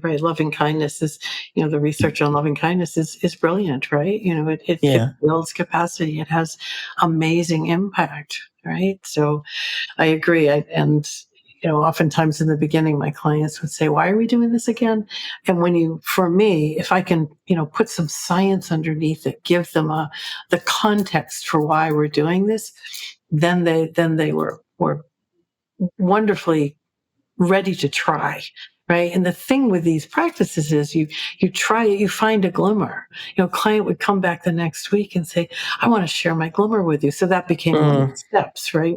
right. Loving kindness is, the research on loving kindness is brilliant, right? It Yeah. builds capacity. It has amazing impact, right? So I agree. And oftentimes in the beginning, my clients would say, "Why are we doing this again?" And for me, if I can, put some science underneath it, give them the context for why we're doing this, then they were wonderfully ready to try, right? And the thing with these practices is you try it, you find a glimmer. Client would come back the next week and say, "I want to share my glimmer with you." So that became one of the Mm. steps, right?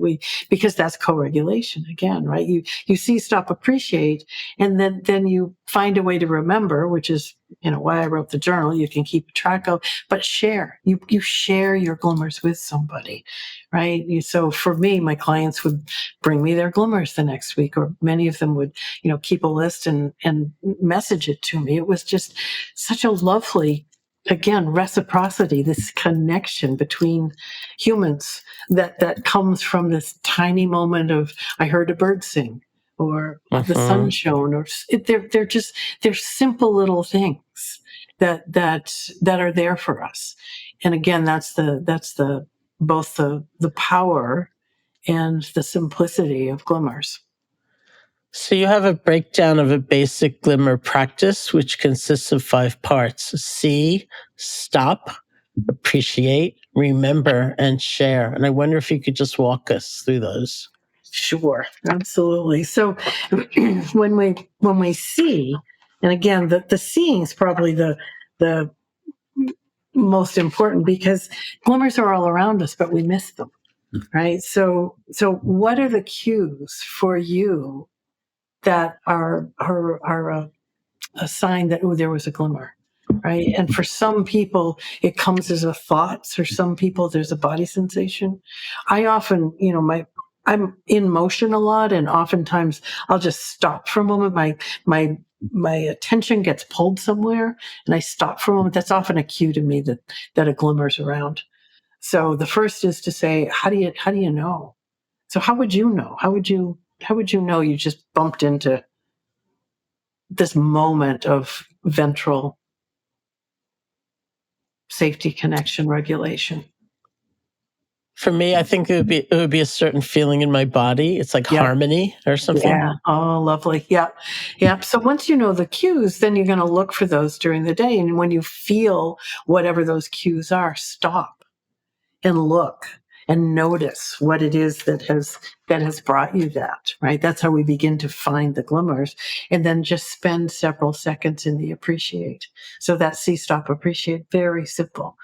Because that's co-regulation again, right? You see, stop, appreciate, and then you find a way to remember, which is why I wrote the journal. You can keep track of, but share. You share your glimmers with somebody, right? So for me, my clients would bring me their glimmers the next week, or many of them would, keep a list and message it to me. It was just such a lovely, again, reciprocity, this connection between humans that comes from this tiny moment of, I heard a bird sing, or the sun Hmm. shone, or they're simple little things that are there for us. And again, that's the both the power and the simplicity of glimmers. So you have a breakdown of a basic glimmer practice, which consists of 5 parts: see, stop, appreciate, remember, and share. And I wonder if you could just walk us through those. Sure, absolutely. So when we see, and again, the seeing is probably the most important, because glimmers are all around us, but we miss them, right? So what are the cues for you that are a sign that, oh, there was a glimmer, right? And for some people it comes as a thought, for some people there's a body sensation. I often, I'm in motion a lot, and oftentimes I'll just stop for a moment. My attention gets pulled somewhere, and I stop for a moment. That's often a cue to me that a glimmer's around. So the first is to say, how do you know? So how would you know? How would you know you just bumped into this moment of ventral safety connection regulation? For me, I think it would be a certain feeling in my body. It's like Yep. harmony or something. Yeah. Oh, lovely. Yep. Yep. So once you know the cues, then you're going to look for those during the day. And when you feel whatever those cues are, stop and look and notice what it is that has brought you that, right? That's how we begin to find the glimmers, and then just spend several seconds in the appreciate. So that see, stop, appreciate, very simple,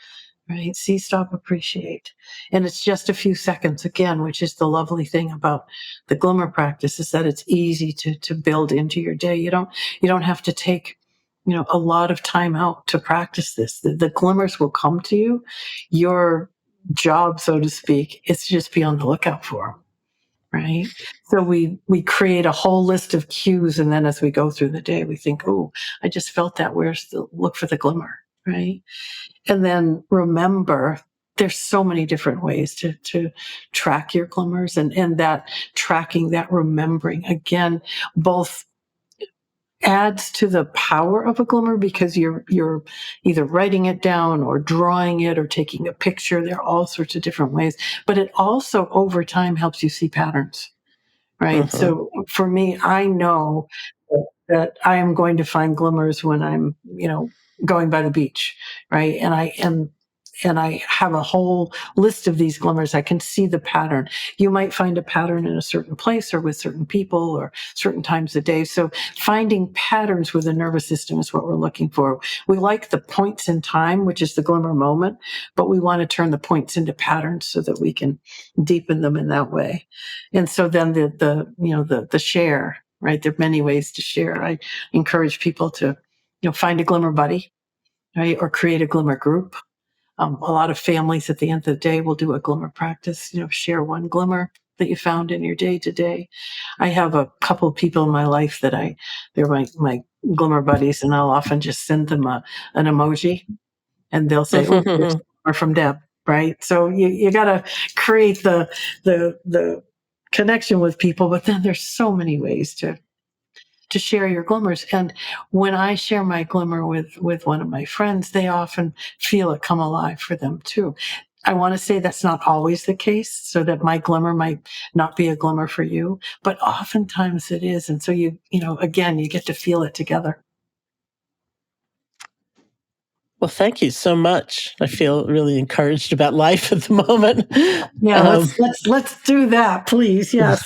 right? See, stop, appreciate. And it's just a few seconds again, which is the lovely thing about the glimmer practice, is that it's easy to build into your day. You don't have to take, a lot of time out to practice this. The glimmers will come to you. Your job, so to speak, is to just be on the lookout for them. Right. So we create a whole list of cues. And then as we go through the day, we think, oh, I just felt that. Where's the look for the glimmer? Right. And then remember, there's so many different ways to track your glimmers, and that tracking, that remembering, again, both adds to the power of a glimmer, because you're either writing it down or drawing it or taking a picture. There are all sorts of different ways, but it also over time helps you see patterns, right? Hmm. So for me, I know that I am going to find glimmers when I'm, going by the beach, right? I have a whole list of these glimmers. I can see the pattern. You might find a pattern in a certain place or with certain people or certain times of day. So finding patterns with the nervous system is what we're looking for. We like the points in time, which is the glimmer moment, but we want to turn the points into patterns so that we can deepen them in that way. And so then the share, right? There are many ways to share. I encourage people to, find a glimmer buddy, right? Or create a glimmer group. A lot of families at the end of the day will do a glimmer practice, share one glimmer that you found in your day to day. I have a couple of people in my life that they're my glimmer buddies, and I'll often just send them an emoji and they'll say, "Oh, there's a glimmer from Deb," right? So you got to create the connection with people, but then there's so many ways to share your glimmers. And when I share my glimmer with one of my friends, they often feel it come alive for them too. I want to say that's not always the case, so that my glimmer might not be a glimmer for you, but oftentimes it is. And so again, you get to feel it together. Well, thank you so much. I feel really encouraged about life at the moment. Yeah, let's do that, please. Yes.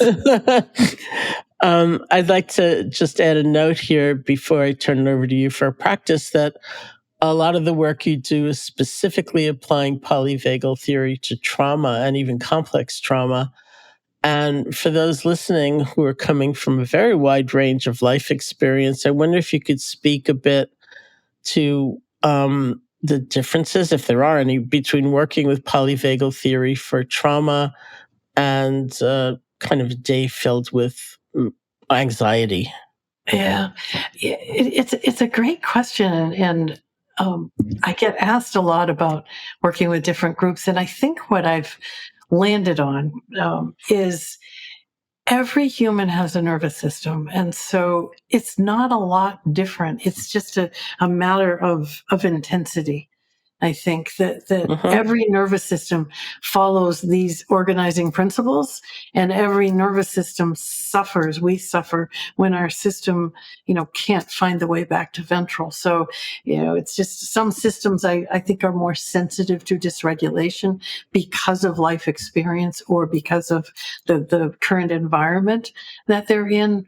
I'd like to just add a note here before I turn it over to you for a practice that a lot of the work you do is specifically applying polyvagal theory to trauma and even complex trauma. And for those listening who are coming from a very wide range of life experience, I wonder if you could speak a bit to the differences, if there are any, between working with polyvagal theory for trauma and kind of a day filled with anxiety. Yeah, it's a great question, and I get asked a lot about working with different groups, and I think what I've landed on is every human has a nervous system, and so it's not a lot different. It's just a matter of intensity. I think that every nervous system follows these organizing principles, and every nervous system suffers. We suffer when our system, can't find the way back to ventral. So, it's just some systems I think are more sensitive to dysregulation because of life experience or because of the current environment that they're in.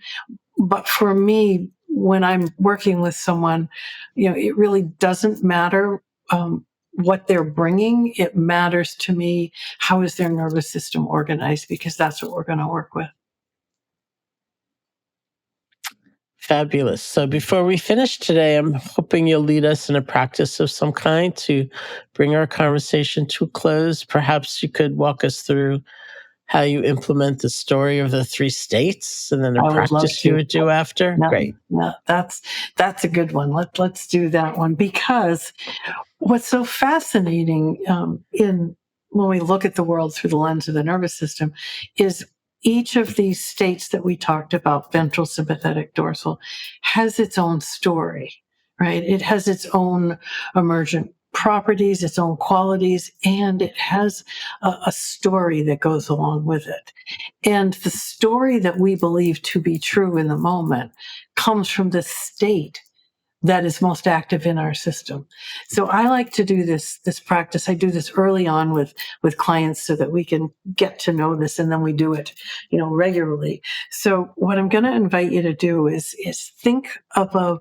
But for me, when I'm working with someone, it really doesn't matter what they're bringing. It matters to me, how is their nervous system organized, because that's what we're going to work with. Fabulous. So before we finish today, I'm hoping you'll lead us in a practice of some kind to bring our conversation to a close. Perhaps you could walk us through how you implement the story of the 3 states and then a practice you would do after. No, Great. no, that's a good one. Let's do that one, because what's so fascinating in when we look at the world through the lens of the nervous system is each of these states that we talked about, ventral, sympathetic, dorsal, has its own story, right? It has its own emergent properties, its own qualities, and it has a story that goes along with it. And the story that we believe to be true in the moment comes from the state that is most active in our system. So I like to do this practice. I do this early on with clients so that we can get to know this, and then we do it, regularly. So what I'm going to invite you to do is think of a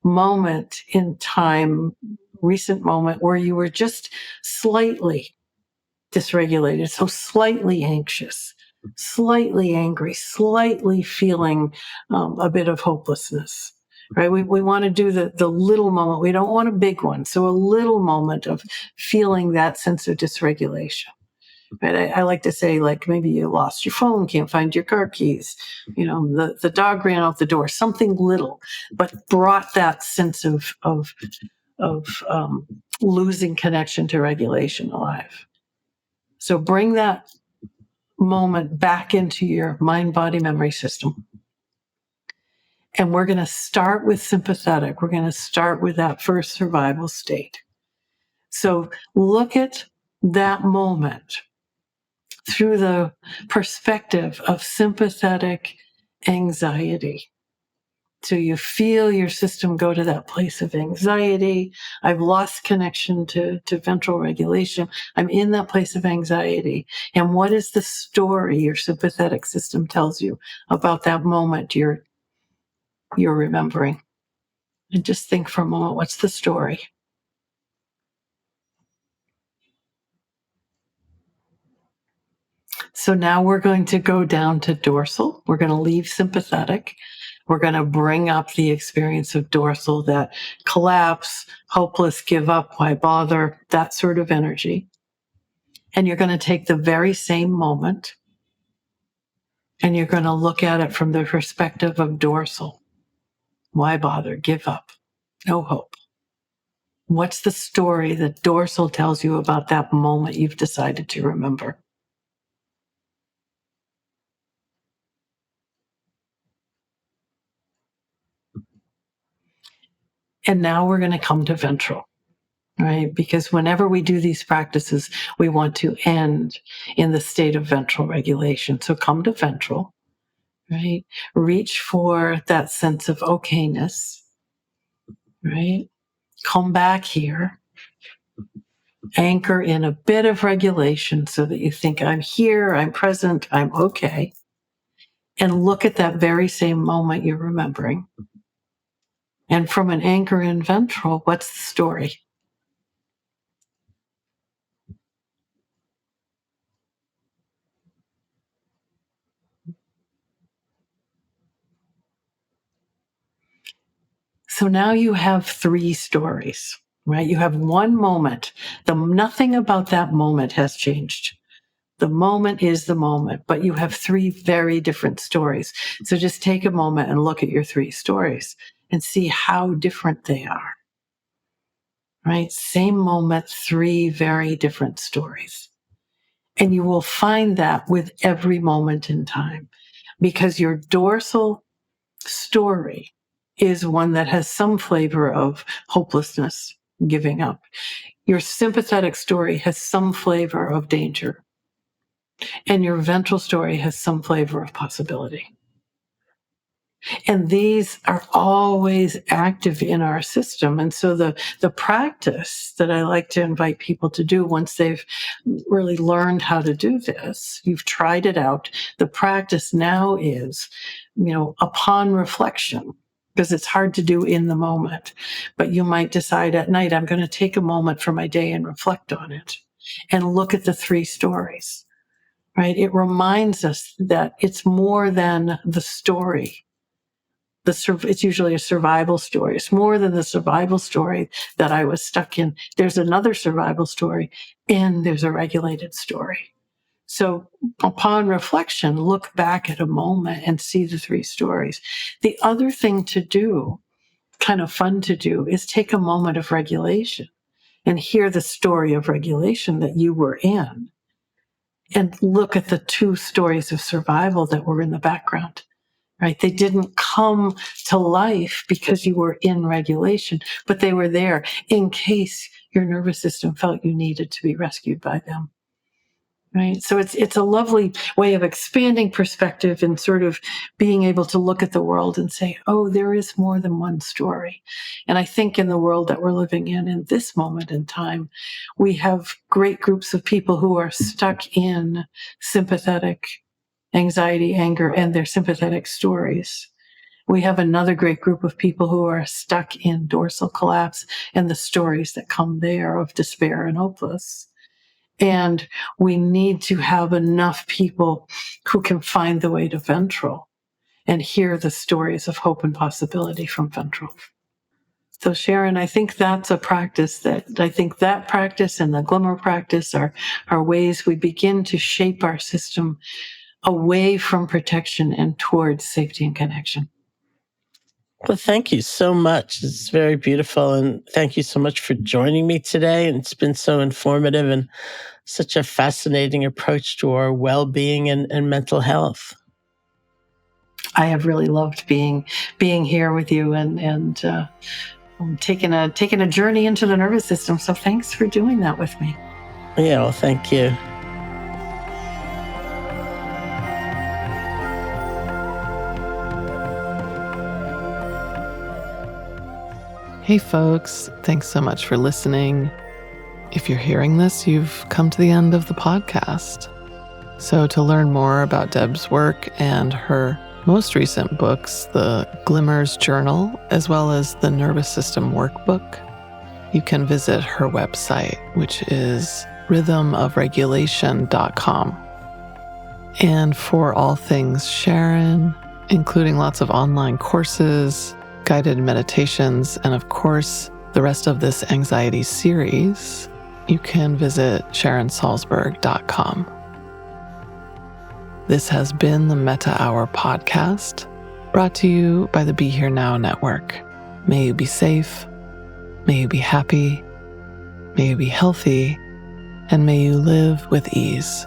moment in time, recent moment, where you were just slightly dysregulated, so slightly anxious, slightly angry, slightly feeling a bit of hopelessness. Right? We want to do the little moment. We don't want a big one. So a little moment of feeling that sense of dysregulation. Right? I like to say, like, maybe you lost your phone, can't find your car keys. The dog ran out the door. Something little, but brought that sense of losing connection to regulation alive. So bring that moment back into your mind-body memory system. And we're going to start with sympathetic. We're going to start with that first survival state. So look at that moment through the perspective of sympathetic anxiety. So you feel your system go to that place of anxiety. I've lost connection to ventral regulation. I'm in that place of anxiety. And what is the story your sympathetic system tells you about that moment you're remembering? And just think for a moment, what's the story? So now we're going to go down to dorsal. We're going to leave sympathetic. We're going to bring up the experience of dorsal, that collapse, hopeless, give up, why bother, that sort of energy. And you're going to take the very same moment and you're going to look at it from the perspective of dorsal. Why bother, give up, no hope. What's the story that dorsal tells you about that moment you've decided to remember? And now we're going to come to ventral, right? Because whenever we do these practices, we want to end in the state of ventral regulation. So come to ventral, right? Reach for that sense of okayness, right? Come back here. Anchor in a bit of regulation so that you think, I'm here, I'm present, I'm okay. And look at that very same moment you're remembering. And from an anchor in ventral, what's the story? So now you have 3 stories, right? You have one moment. Nothing about that moment has changed. The moment is the moment, but you have 3 very different stories. So just take a moment and look at your 3 stories and see how different they are. Right? Same moment, 3 very different stories. And you will find that with every moment in time, because your dorsal story is one that has some flavor of hopelessness, giving up. Your sympathetic story has some flavor of danger. And your ventral story has some flavor of possibility. And these are always active in our system. And so the practice that I like to invite people to do once they've really learned how to do this, you've tried it out, the practice now is, upon reflection, because it's hard to do in the moment, but you might decide at night, I'm going to take a moment for my day and reflect on it and look at the 3 stories, right? It reminds us that it's more than the story. It's usually a survival story. It's more than the survival story that I was stuck in. There's another survival story, and there's a regulated story. So upon reflection, look back at a moment and see the 3 stories. The other thing to do, kind of fun to do, is take a moment of regulation and hear the story of regulation that you were in and look at the 2 stories of survival that were in the background. Right? They didn't come to life because you were in regulation, but they were there in case your nervous system felt you needed to be rescued by them. Right? So it's a lovely way of expanding perspective and sort of being able to look at the world and say, oh, there is more than one story. And I think in the world that we're living in this moment in time, we have great groups of people who are stuck in sympathetic anxiety, anger, and their sympathetic stories. We have another great group of people who are stuck in dorsal collapse and the stories that come there of despair and hopeless. And we need to have enough people who can find the way to ventral and hear the stories of hope and possibility from ventral. So Sharon, I think that's a practice that practice and the glimmer practice are ways we begin to shape our system away from protection and towards safety and connection. Well, thank you so much. It's very beautiful. And thank you so much for joining me today. And it's been so informative and such a fascinating approach to our well-being and mental health. I have really loved being here with you and taking a journey into the nervous system. So thanks for doing that with me. Yeah, well, thank you. Hey folks, thanks so much for listening. If you're hearing this, you've come to the end of the podcast. So to learn more about Deb's work and her most recent books, the Glimmers Journal, as well as the Nervous System Workbook, you can visit her website, which is rhythmofregulation.com. And for all things Sharon, including lots of online courses, guided meditations, and of course, the rest of this anxiety series, you can visit SharonSalzberg.com. This has been the Metta Hour podcast, brought to you by the Be Here Now Network. May you be safe, may you be happy, may you be healthy, and may you live with ease.